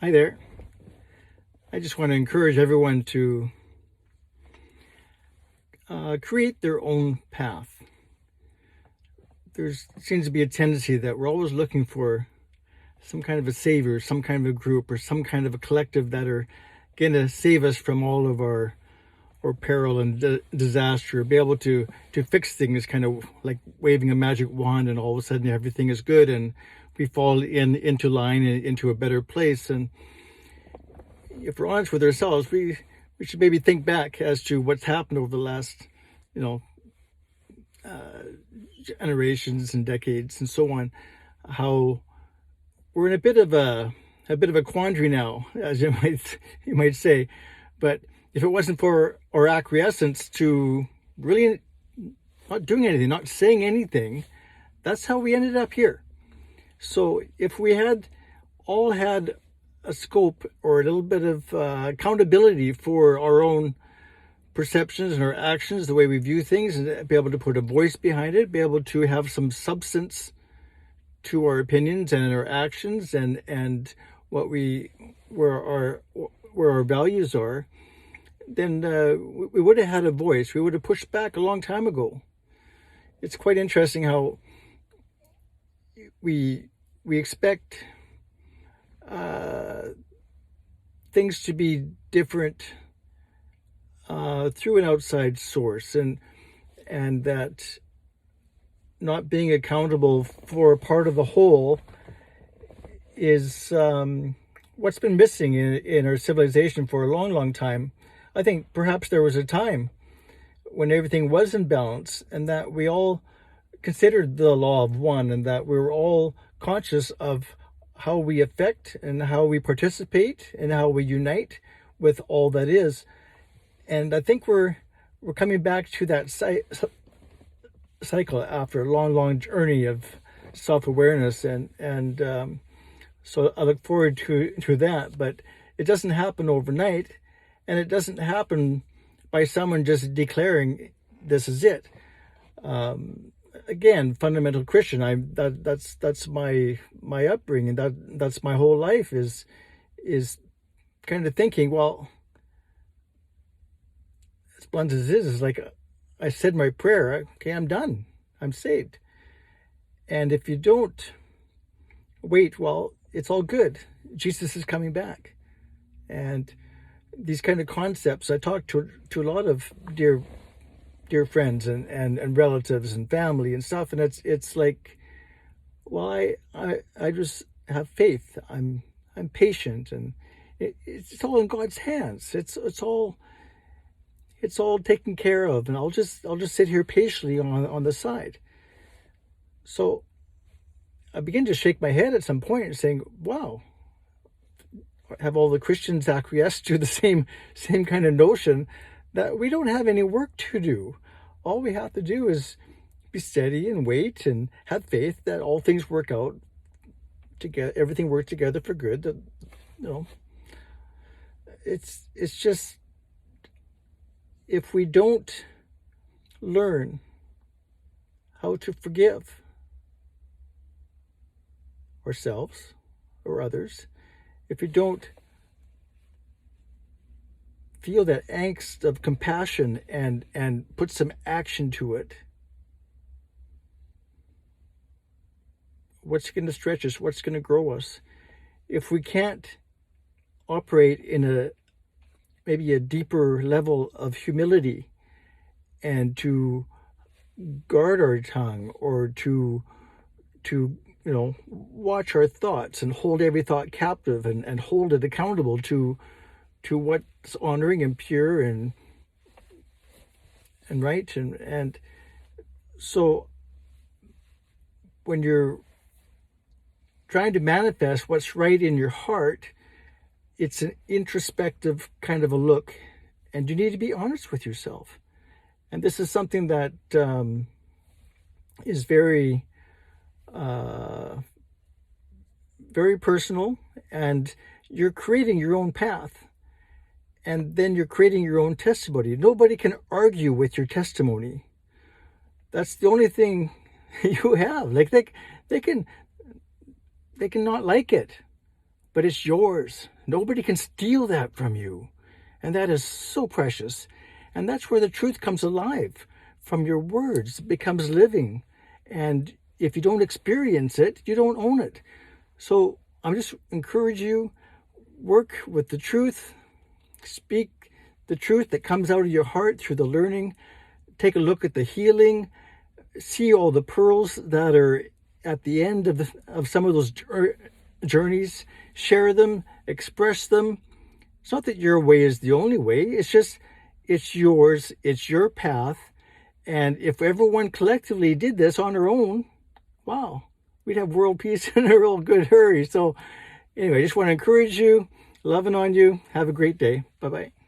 Hi there. I just want to encourage everyone to create their own path. There seems to be a tendency that we're always looking for some kind of a savior, some kind of a group, or some kind of a collective that are going to save us from all of our peril and disaster, be able to fix things, kind of like waving a magic wand, and all of a sudden everything is good and we fall into line and into a better place. And if we're honest with ourselves, we should maybe think back as to what's happened over the last, generations and decades and so on. How we're in a bit of a quandary now, as you might say. But if it wasn't for our acquiescence to really not doing anything, not saying anything, that's how we ended up here. So if we had all had a scope or a little bit of accountability for our own perceptions and our actions, the way we view things, and be able to put a voice behind it, be able to have some substance to our opinions and our actions, and where our values are, then we would have had a voice. We would have pushed back a long time ago. It's quite interesting how we expect things to be different through an outside source, and that not being accountable for a part of the whole is what's been missing in our civilization for a long time. I think perhaps there was a time when everything was in balance, and that we all considered the law of one, and that we were all conscious of how we affect and how we participate and how we unite with all that is. And I think we're coming back to that cycle after a long journey of self-awareness, and so I look forward to that. But it doesn't happen overnight, and it doesn't happen by someone just declaring this is it. Again, fundamental Christian. That's my upbringing. That's my whole life is kind of thinking, well, as blunt as it is like I said my prayer. Okay, I'm done. I'm saved. And if you don't wait, well, it's all good. Jesus is coming back. And these kind of concepts, I talk to a lot of dear friends and relatives and family and stuff, and it's like, well, I just have faith. I'm patient, and it's all in God's hands. It's all taken care of, and I'll just sit here patiently on the side. So I begin to shake my head at some point and saying, wow, have all the Christians acquiesced to the same kind of notion that we don't have any work to do? All we have to do is be steady and wait and have faith that all things work out together, everything works together for good. That, it's just, if we don't learn how to forgive ourselves or others, if we don't feel that angst of compassion and put some action to it, what's going to stretch us? What's going to grow us? If we can't operate in maybe a deeper level of humility, and to guard our tongue, or to watch our thoughts and hold every thought captive, and hold it accountable to what's honoring and pure and right, and so when you're trying to manifest what's right in your heart, it's an introspective kind of a look, and you need to be honest with yourself. And this is something that is very very personal, and you're creating your own path, and then you're creating your own testimony. Nobody can argue with your testimony. That's the only thing you have. Like they can not like it, but it's yours. Nobody can steal that from you. And that is so precious. And that's where the truth comes alive. From your words, it becomes living. And if you don't experience it, you don't own it. So I'm just encourage you, work with the truth, speak the truth that comes out of your heart through the learning, take a look at the healing, see all the pearls that are at the end of some of those journeys, share them, express them. It's not that your way is the only way. It's just, it's yours. It's your path. And if everyone collectively did this on their own, wow, we'd have world peace in a real good hurry. So anyway, I just want to encourage you, loving on you. Have a great day. Bye-bye.